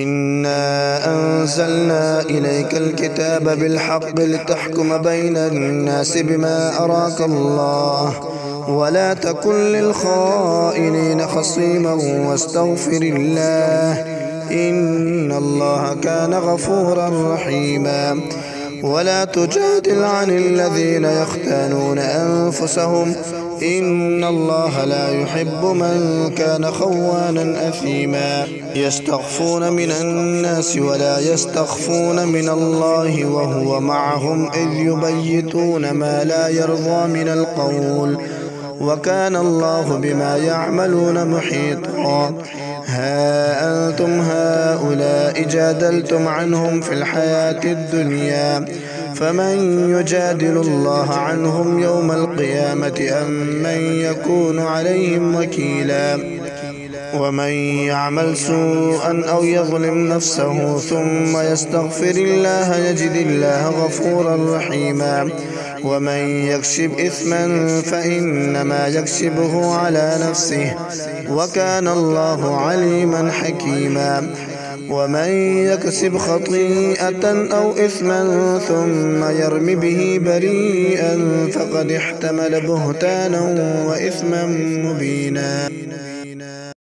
إنا أنزلنا إليك الكتاب بالحق لتحكم بين الناس بما أراك الله ولا تكن للخائنين خصيما واستغفر الله إن الله كان غفورا رحيما. ولا تجادل عن الذين يختانون أنفسهم إن الله لا يحب من كان خوانا أثيما. يستخفون من الناس ولا يستخفون من الله وهو معهم إذ يبيتون ما لا يرضى من القول وكان الله بما يعملون محيطا. ها أنتم هؤلاء جادلتم عنهم في الحياة الدنيا فمن يجادل الله عنهم يوم القيامة أم من يكون عليهم وكيلا. ومن يعمل سوءا أو يظلم نفسه ثم يستغفر الله يجد الله غفورا رحيما. ومن يكسب إثما فإنما يكسبه على نفسه وكان الله عليما حكيما. ومن يكسب خطيئة أو إثما ثم يرم به بريئا فقد احتمل بهتانا وإثما مبينا.